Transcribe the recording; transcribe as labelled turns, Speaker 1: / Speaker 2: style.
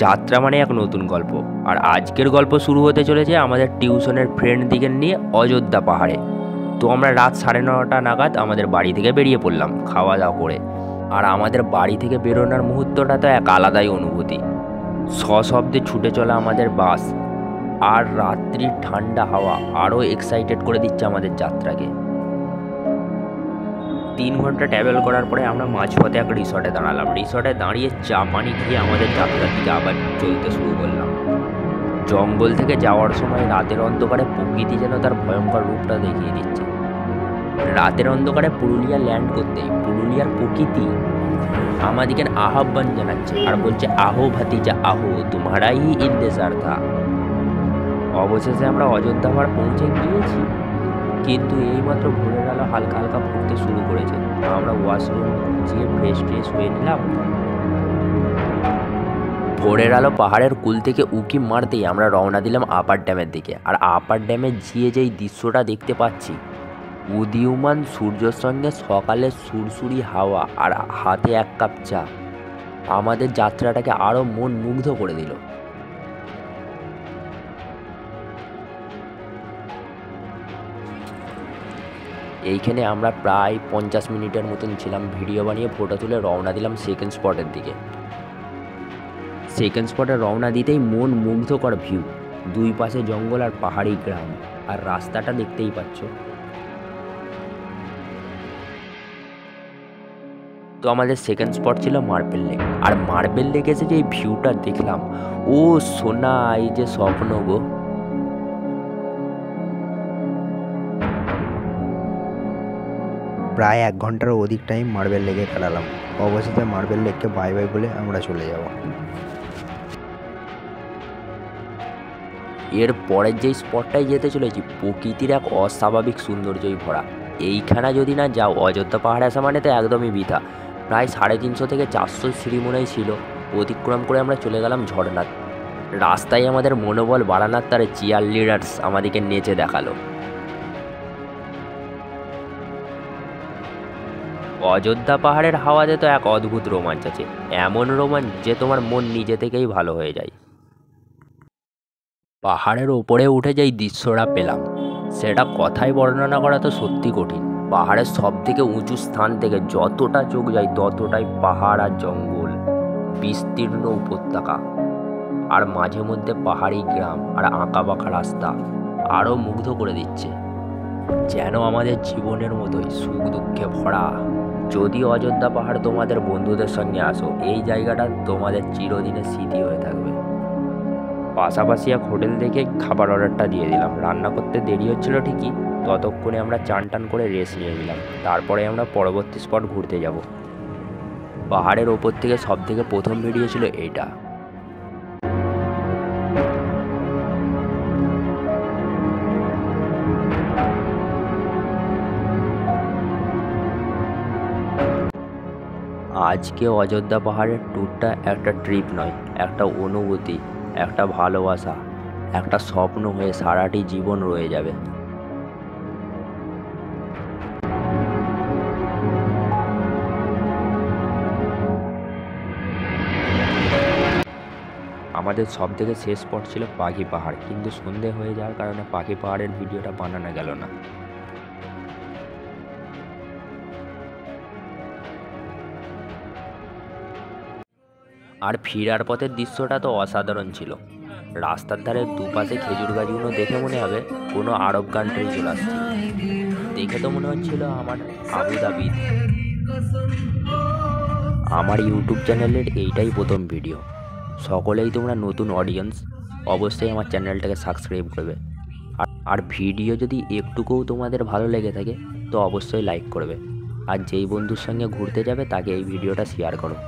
Speaker 1: যাত্রা মানে এক নতুন গল্প। আর আজকের গল্প শুরু হতে চলেছে আমাদের টিউশনের ফ্রেন্ডদিকে নিয়ে অযোধ্যা পাহাড়ে। তো আমরা রাত 9:30 নাগাদ আমাদের বাড়ি থেকে বেরিয়ে পড়লাম খাওয়া দাওয়া করে। আর আমাদের বাড়ি থেকে বেরোনোর মুহূর্তটা তো এক আলাদাই অনুভূতি। সশব্দে ছুটে চলা আমাদের বাস আর রাত্রির ঠান্ডা হাওয়া আরও এক্সাইটেড করে দিচ্ছে আমাদের যাত্রাকে। 3 ঘন্টা ট্রাভেল করার পরে আমরা মাঝপথে এক রিসর্টে দাঁড়ালাম। রিসর্টে দাঁড়িয়ে চা পানি খেয়ে আমাদের যাত্রার দিকে আবার চলতে শুরু করলাম। জঙ্গল থেকে যাওয়ার সময় রাতের অন্ধকারে প্রকৃতি যেন তার ভয়ঙ্কর রূপটা দেখিয়ে দিচ্ছে। রাতের অন্ধকারে পুরুলিয়া ল্যান্ড করতেই পুরুলিয়ার প্রকৃতি আমাদেরকে আহ্বান জানাচ্ছে আর বলছে, আহো ভাতিজা আহো, তোমারাই ইন্তেজার থা। অবশেষে আমরা অযোধ্যা পাহাড় পৌঁছে গিয়েছি, কিন্তু এইমাত্র ভোরের আলো হালকা হালকা ফুটতে শুরু করেছে। আমরা ওয়াশরুম গিয়ে ফ্রেশ হয়ে নিলাম। ভোরের আলো পাহাড়ের কুল থেকে উঁকি মারতেই আমরা রওনা দিলাম আপার ড্যামের দিকে। আর আপার ড্যামে গিয়ে যেই দৃশ্যটা দেখতে পাচ্ছি, উদীয়মান সূর্যের সঙ্গে সকালের সুরসুরি হাওয়া আর হাতে এক কাপ চা আমাদের যাত্রাটাকে আরও মন মুগ্ধ করে দিল। এইখানে আমরা প্রায় 50 মিনিটের মতন ছিলাম। ভিডিও বানিয়ে ফটো তুলে রওনা দিলাম সেকেন্ড স্পটের দিকে। সেকেন্ড স্পটে রওনা দিতেই মন মুগ্ধকর ভিউ, দুই পাশে জঙ্গল আর পাহাড়ি গ্রাম, আর রাস্তাটা দেখতেই পাচ্ছ। তো আমাদের সেকেন্ড স্পট ছিল মার্বেল লেক। আর মার্বেল লেকে এসে যে এই ভিউটা দেখলাম, ও সোনা, এই যে স্বপ্ন গো।
Speaker 2: প্রায় 1 ঘন্টারও অধিক টাইম মার্বেল লেকে কাটালাম। অবশেষে মার্বেল লেককে বাই বাই বলে আমরা চলে যাব।
Speaker 1: এর পরের যেই স্পটটায় যেতে চলেছি, প্রকৃতির এক অস্বাভাবিক সৌন্দর্যই ভরা। এইখানে যদি না যাও, অযোধ্যা পাহাড়ে আসা মানে তো একদমই বৃথা। প্রায় 350 থেকে 400 সিঁড়ি মনেই ছিল। অতিক্রম করে আমরা চলে গেলাম ঝর্ণা। রাস্তায় আমাদের মনোবল বাড়ানোর তার চিয়ার লিডার্স আমাদেরকে নেচে দেখালো। অযোধ্যা পাহাড়ের হাওয়াতে তো এক অদ্ভুত রোমাঞ্চ আছে, এমন রোমাঞ্চ যে তোমার মন নিজে থেকেই ভালো হয়ে যায়। পাহাড়ের ওপরে উঠে যেই দৃশ্যটা পেলাম, সেটা কথায় বর্ণনা করা তো সত্যি কঠিন। পাহাড়ের সব থেকে উঁচু স্থান থেকে যতটা চোখ যায় ততটাই পাহাড় আর জঙ্গল, বিস্তীর্ণ উপত্যকা, আর মাঝে মধ্যে পাহাড়ি গ্রাম আর আঁকা বাঁকা রাস্তা আরও মুগ্ধ করে দিচ্ছে, যেন আমাদের জীবনের মতোই সুখ দুঃখে ভরা। যদি অযোধ্যা পাহাড় তোমাদের বন্ধুদের সঙ্গে আসো, এই জায়গাটা তোমাদের চিরদিনের স্মৃতি হয়ে থাকবে। পাশাপাশি এক হোটেল দেখে খাবার অর্ডারটা দিয়ে দিলাম। রান্না করতে দেরি হচ্ছিল ঠিকই, ততক্ষণে আমরা চান টান করে রেস্ট নিয়ে নিলাম। তারপরে আমরা পরবর্তী স্পট ঘুরতে যাব। পাহাড়ের ওপর থেকে সব থেকে প্রথম ভিডিও ছিল এইটা। আজকে অযোধ্যা পাহাড়ের ট্যুরটা একটা ট্রিপ নয়, একটা অনুভূতি, একটা ভালোবাসা, একটা স্বপ্ন হয়ে সারাটি জীবন রয়ে যাবে। আমাদের সব থেকে শেষ স্পট ছিল পাখি পাহাড়, কিন্তু সন্ধে হয়ে যাওয়ার কারণে পাখি পাহাড়ের ভিডিওটা বানানো গেল না। আর ফেরার পথের দৃশ্যটা তো অসাধারণ ছিল। রাস্তার ধারে দুপাশে খেজুর গাছগুলো দেখে মনে হবে কোনো আরব কান্ট্রি চলে আসছে। দেখে তো মনে হচ্ছিল আমার আবুধাবি। আমার ইউটিউব চ্যানেলের এইটাই প্রথম ভিডিও। সকলেই তোমরা নতুন অডিয়েন্স, অবশ্যই আমার চ্যানেলটাকে সাবস্ক্রাইব করবে। আর ভিডিও যদি একটুকুও তোমাদের ভালো লেগে থাকে তো অবশ্যই লাইক করবে। আর যেই বন্ধুর সঙ্গে ঘুরতে যাবে তাকে এই ভিডিওটা শেয়ার করো।